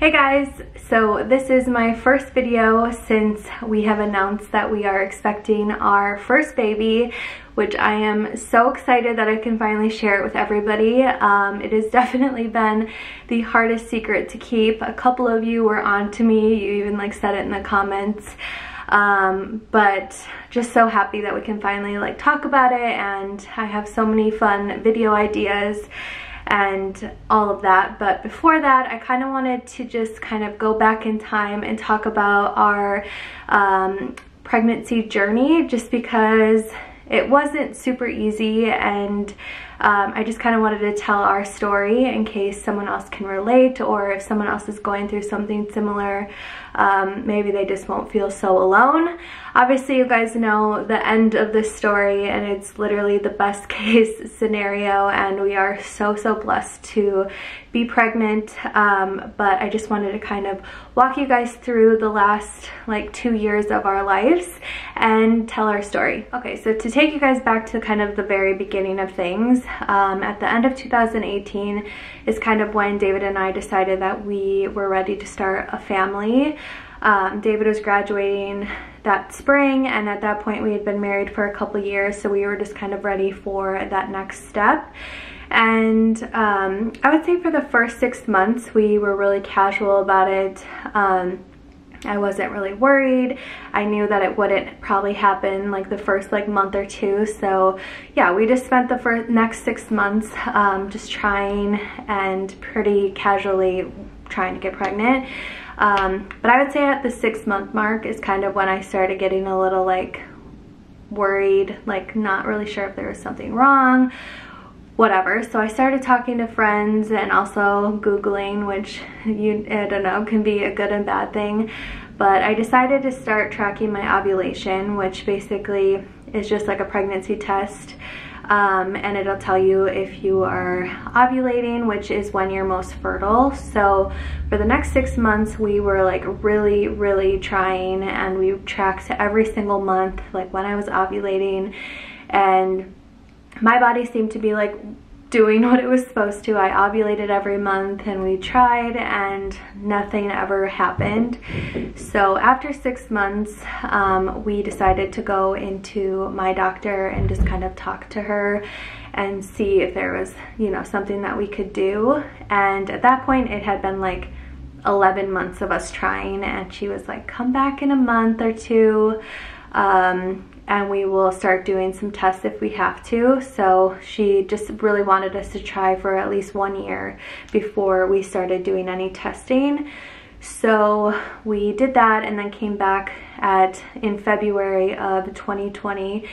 Hey guys, so this is my first video since we have announced that we are expecting our first baby, which I am so excited that I can finally share it with everybody. It has definitely been the hardest secret to keep. A couple of you were on to me, you even said it in the comments. But just so happy that we can finally talk about it, and I have so many fun video ideas and all of that. But before that, I kind of wanted to just go back in time and talk about our pregnancy journey, just because it wasn't super easy, and I just kind of wanted to tell our story in case someone else can relate, or if someone else is going through something similar, maybe they just won't feel so alone. Obviously, you guys know the end of this story, and it's literally the best case scenario, and we are so blessed to be pregnant. But I just wanted to kind of walk you guys through the last 2 years of our lives and tell our story. Okay, so to take you guys back to kind of the very beginning of things, at the end of 2018 is kind of when David and I decided that we were ready to start a family. David was graduating that spring, and at that point we had been married for a couple years, so we were just kind of ready for that next step. And I would say for the first 6 months we were really casual about it. I wasn't really worried. I knew that it wouldn't probably happen the first month or two. So yeah, we just spent the next 6 months just trying and pretty casually trying to get pregnant. But I would say at the 6-month mark is kind of when I started getting a little worried, not really sure if there was something wrong, whatever. So I started talking to friends and also Googling, which I don't know, can be a good and bad thing. But I decided to start tracking my ovulation, which basically is just a pregnancy test. And it'll tell you if you are ovulating, which is when you're most fertile. So for the next 6 months, we were really trying, and we tracked every single month when I was ovulating, and my body seemed to be doing what it was supposed to. I ovulated every month, and we tried, and nothing ever happened. So after 6 months, we decided to go into my doctor and just kind of talk to her and see if there was, something that we could do. And at that point, it had been 11 months of us trying, and she was like, come back in a month or two, and we will start doing some tests if we have to. So she just really wanted us to try for at least 1 year before we started doing any testing. So we did that, and then came back in February of 2020,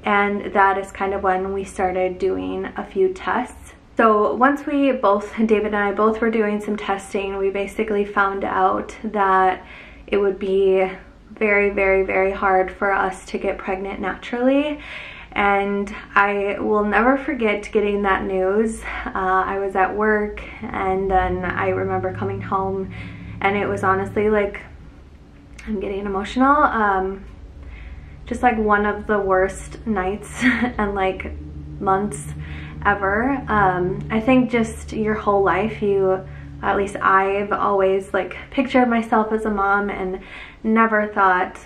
and that is kind of when we started doing a few tests. So once David and I both were doing some testing, we basically found out that it would be very hard for us to get pregnant naturally. And I will never forget getting that news. I was at work, and then I remember coming home, and it was honestly I'm getting emotional, just one of the worst nights and months ever. I think just your whole life, at least I've always pictured myself as a mom, and never thought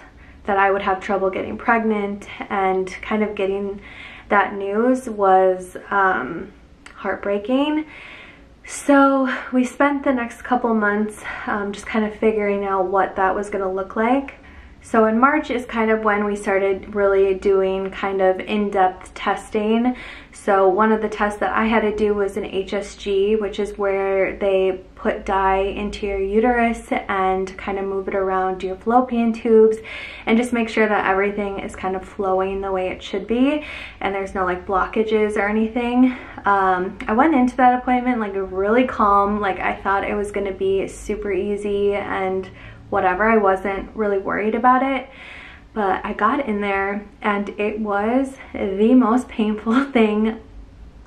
that I would have trouble getting pregnant, and kind of getting that news was heartbreaking. So we spent the next couple months just kind of figuring out what that was going to look like. So in March is kind of when we started really doing kind of in-depth testing. So one of the tests that I had to do was an HSG, which is where they put dye into your uterus and kind of move it around your fallopian tubes, and just make sure that everything is kind of flowing the way it should be, and there's no blockages or anything. I went into that appointment really calm. I thought it was going to be super easy and whatever. I wasn't really worried about it. But I got in there, and it was the most painful thing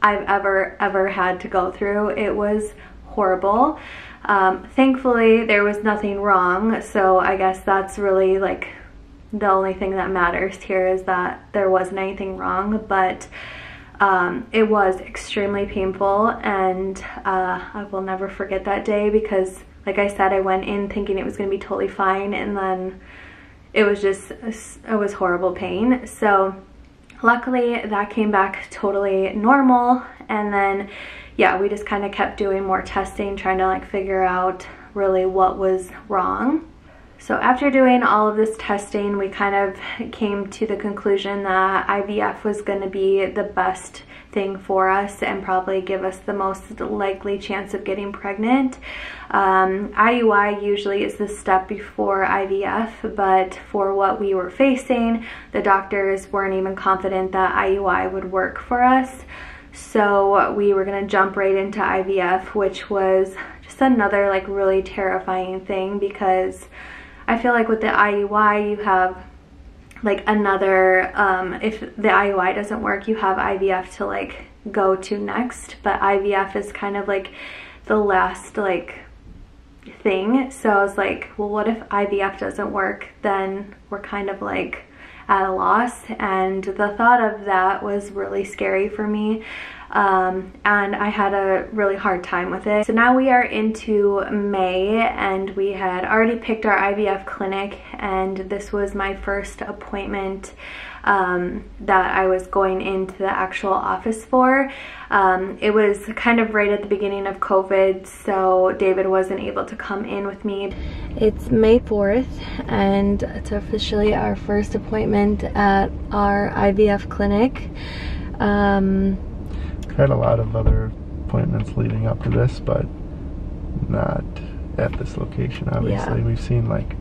I've ever had to go through. It was horrible. Thankfully, there was nothing wrong, so I guess that's really the only thing that matters here, is that there wasn't anything wrong. But it was extremely painful, and I will never forget that day, because like I said, I went in thinking it was going to be totally fine, and then it was horrible pain. So luckily that came back totally normal, and then yeah, we just kind of kept doing more testing, trying to like figure out really what was wrong. So after doing all of this testing, we kind of came to the conclusion that IVF was going to be the best thing for us and probably give us the most likely chance of getting pregnant. IUI usually is the step before IVF, but for what we were facing, the doctors weren't even confident that IUI would work for us. So we were gonna jump right into IVF, which was just another like really terrifying thing, because I feel like with the IUI you have like another, if the IUI doesn't work, you have IVF to like go to next, but IVF is kind of like the last like thing. So I was like, well, what if IVF doesn't work? Then we're kind of like at a loss, and the thought of that was really scary for me, and I had a really hard time with it. So now we are into May, and we had already picked our IVF clinic, and this was my first appointment that I was going into the actual office for. It was kind of right at the beginning of COVID, so David wasn't able to come in with me. It's May 4th, and it's officially our first appointment at our IVF clinic. Had a lot of other appointments leading up to this, but not at this location, obviously. Yeah. We've seen like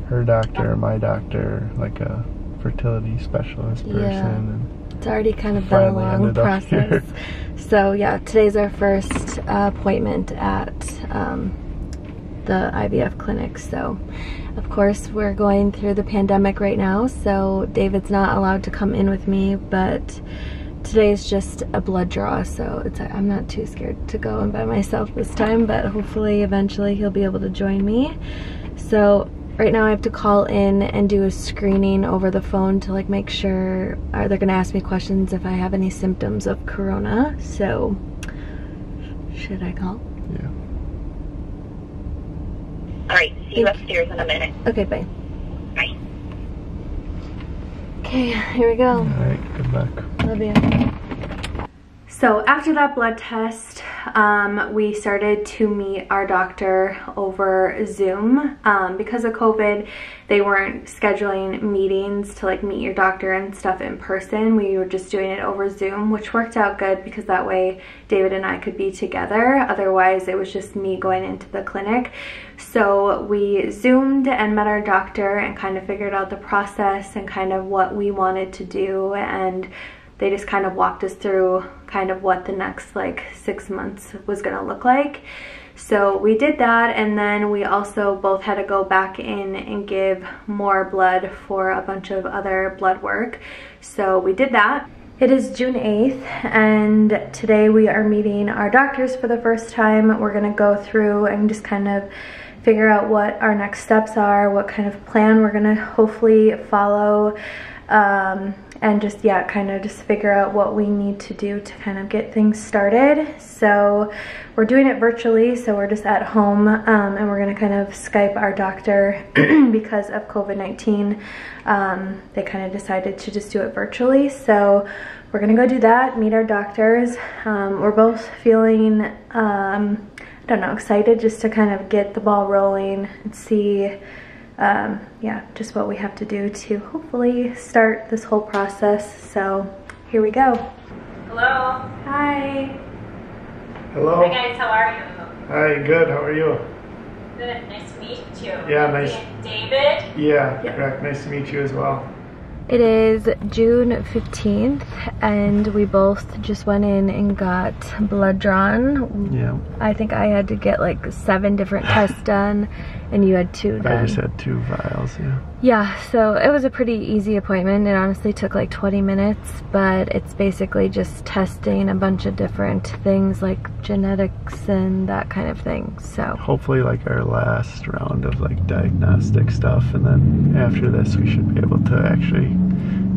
her doctor, my doctor, like a fertility specialist person. Yeah. And it's already kind of been a long process. So yeah, today's our first appointment at the IVF clinic. So of course we're going through the pandemic right now, so David's not allowed to come in with me, but today's just a blood draw, so I'm not too scared to go in by myself this time, but hopefully eventually he'll be able to join me. So right now I have to call in and do a screening over the phone to like make sure, they're gonna ask me questions if I have any symptoms of corona. So should I call? Yeah. All right, see you upstairs in a minute. Okay, bye. Bye. Okay, here we go. All right, good luck. Love you. So after that blood test, we started to meet our doctor over Zoom. Because of COVID, they weren't scheduling meetings to like meet your doctor and stuff in person. We were just doing it over Zoom, which worked out good because that way David and I could be together. Otherwise, it was just me going into the clinic. So we Zoomed and met our doctor and kind of figured out the process and kind of what we wanted to do, and they just kind of walked us through kind of what the next like 6 months was gonna look like. So we did that, and then we also both had to go back in and give more blood for a bunch of other blood work. So we did that. It is June 8th, and today we are meeting our doctors for the first time. We're gonna go through and just kind of figure out what our next steps are, what kind of plan we're gonna hopefully follow, and just, yeah, kind of just figure out what we need to do to kind of get things started. So we're doing it virtually, so we're just at home, and we're gonna kind of Skype our doctor because of COVID-19. They kind of decided to just do it virtually. So we're gonna go do that, meet our doctors. We're both feeling, I don't know, excited just to kind of get the ball rolling and see yeah, just what we have to do to hopefully start this whole process. So here we go. Hello. Hi. Hello. Hi guys, how are you? Hi, good. How are you? Good. Nice to meet you. Yeah, nice. David? Yeah, correct. Nice to meet you as well. It is June 15th, and we both just went in and got blood drawn. Yeah. I think I had to get like 7 different tests done, and you had 2 done. I just had 2 vials, yeah. Yeah, so it was a pretty easy appointment. It honestly took like 20 minutes, but it's basically just testing a bunch of different things like genetics and that kind of thing. So hopefully like our last round of like diagnostic stuff, and then after this we should be able to actually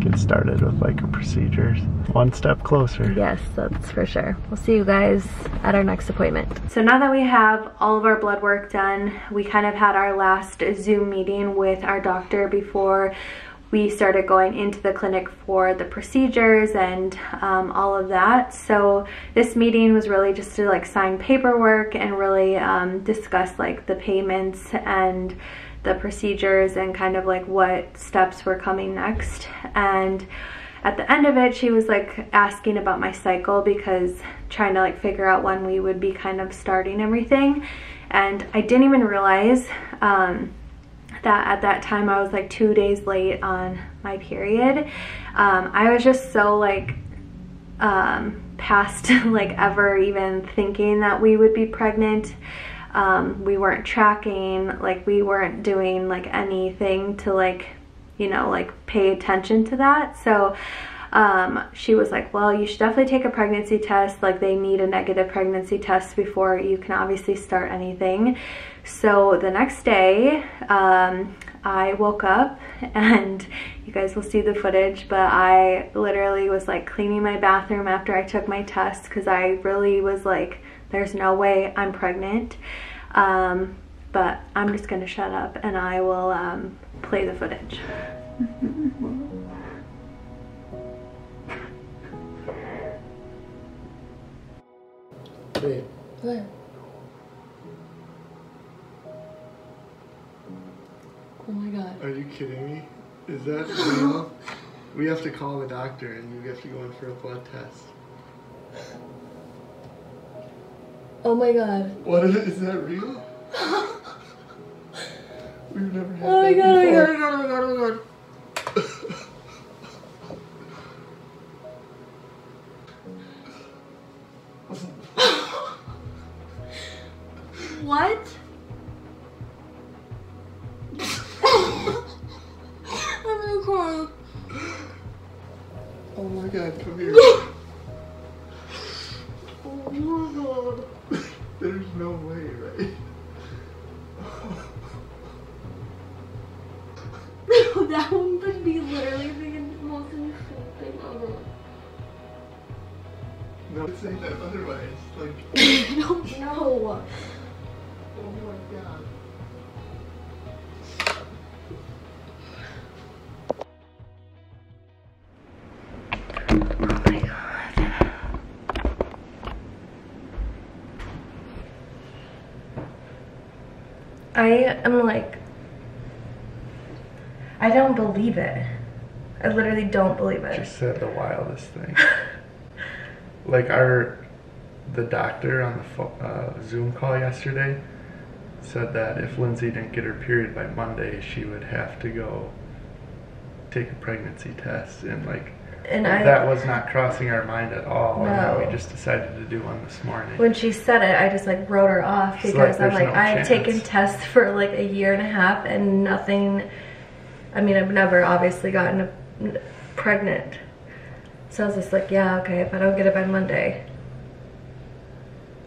get started with like a procedure. One step closer. Yes, that's for sure. We'll see you guys at our next appointment. So now that we have all of our blood work done, we kind of had our last Zoom meeting with our doctor before we started going into the clinic for the procedures and all of that. So this meeting was really just to like sign paperwork and really discuss like the payments and the procedures and kind of like what steps were coming next. And at the end of it, she was like asking about my cycle, because trying to like figure out when we would be kind of starting everything. And I didn't even realize that at that time I was like 2 days late on my period. I was just so like past like ever even thinking that we would be pregnant. We weren't tracking, like we weren't doing like anything to like, you know, like pay attention to that. So she was like, well, you should definitely take a pregnancy test. Like they need a negative pregnancy test before you can obviously start anything. So the next day, I woke up, and you guys will see the footage, but I literally was like cleaning my bathroom after I took my test, because I really was like, there's no way I'm pregnant. But I'm just gonna shut up and I will play the footage. Wait. What? Oh my god. Are you kidding me? Is that real? We have to call the doctor and you have to go in for a blood test. Oh my god. What is that real? We've never had Oh my that god, oh my before. god, oh my god, oh my god, oh my god. What? I'm gonna cry. Oh my god, come here. Oh my god. There's no way, right? That one would be literally the most insane thing ever. No, say that otherwise. Like, I don't know. oh my god. Oh my god. I am like, I don't believe it. I literally don't believe it. She said the wildest thing. Like the doctor on the Zoom call yesterday said that if Lindsay didn't get her period by Monday, she would have to go take a pregnancy test, and like, and that was not crossing our mind at all. No. And that we just decided to do one this morning. When she said it, I just like wrote her off, because I'm like, no I've taken tests for like a year and a half and nothing. I mean, I've never obviously gotten pregnant. So I was just like, yeah, okay, if I don't get it by Monday.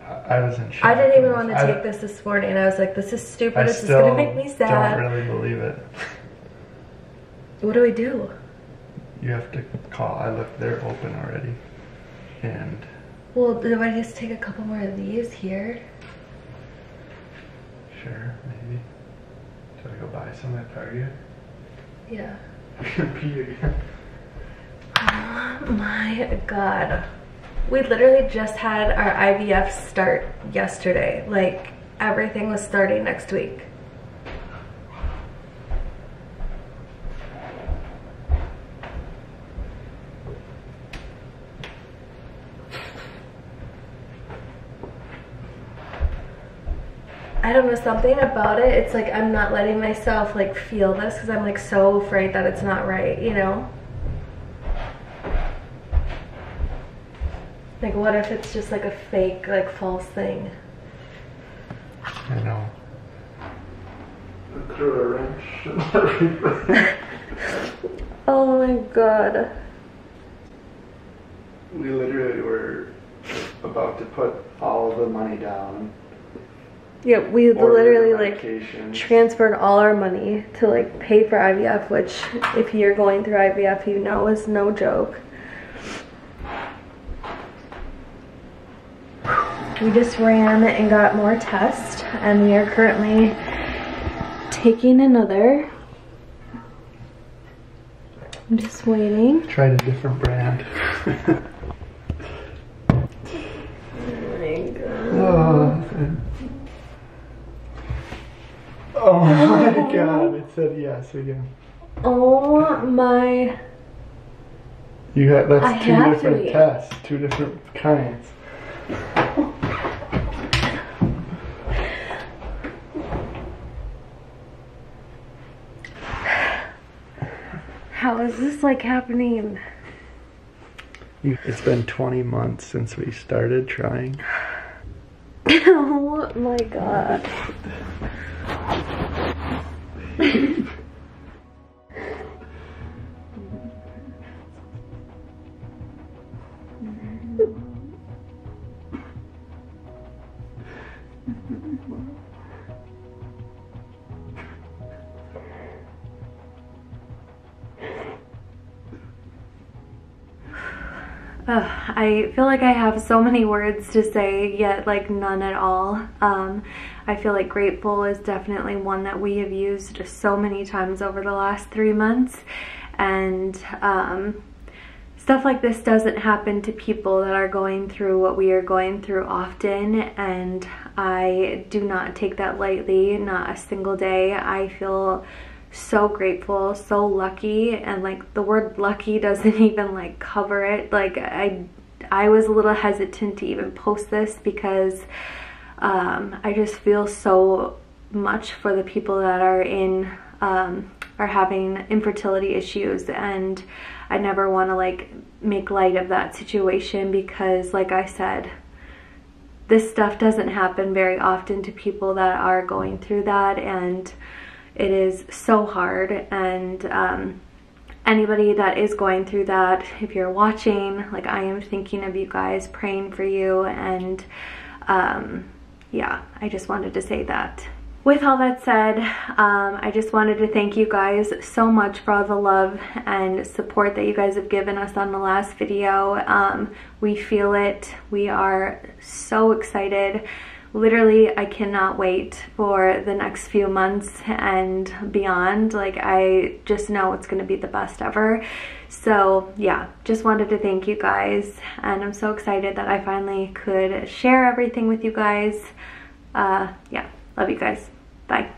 I was in shock. I didn't even want to take this morning. I was like, this is stupid. This is going to make me sad. I don't really believe it. What do we do? You have to call. I looked, they're open already. And Well, do I just take a couple more of these here? sure, maybe. Should I go buy some at Target? Yeah. Pee again. Oh my god. We literally just had our IVF start yesterday. Like, everything was starting next week. I don't know, something about it, it's like I'm not letting myself like feel this, because I'm like so afraid that it's not right, you know? Like, what if it's just like a fake, like false thing? I know. I threw a wrench and everything. Oh my god. We literally were about to put all of the money down Yeah, we literally like medications. transferred all our money to like pay for IVF, which if you're going through IVF, you know is no joke. We just ran and got more tests, and we are currently taking another. I'm just waiting. Tried a different brand. Oh my god, it said yes again. Oh my. You got, that's I two have different to eat. tests, two different kinds. How is this like happening? It's been 20 months since we started trying. Oh my god. I feel like I have so many words to say, yet like none at all. I feel like grateful is definitely one that we have used so many times over the last 3 months, and stuff like this doesn't happen to people that are going through what we are going through often, and I do not take that lightly, not a single day. I feel so grateful, so lucky, and like the word lucky doesn't even like cover it. Like I was a little hesitant to even post this because I just feel so much for the people that are in are having infertility issues, and I never want to like make light of that situation because, like I said, this stuff doesn't happen very often to people that are going through that, and it is so hard. And anybody that is going through that, if you're watching, like I am thinking of you guys, praying for you, and yeah, I just wanted to say that. With all that said, I just wanted to thank you guys so much for all the love and support that you guys have given us on the last video. We feel it. We are so excited. Literally, I cannot wait for the next few months and beyond. Like, I just know it's going to be the best ever. So yeah, just wanted to thank you guys, and I'm so excited that I finally could share everything with you guys. Yeah, love you guys. Bye.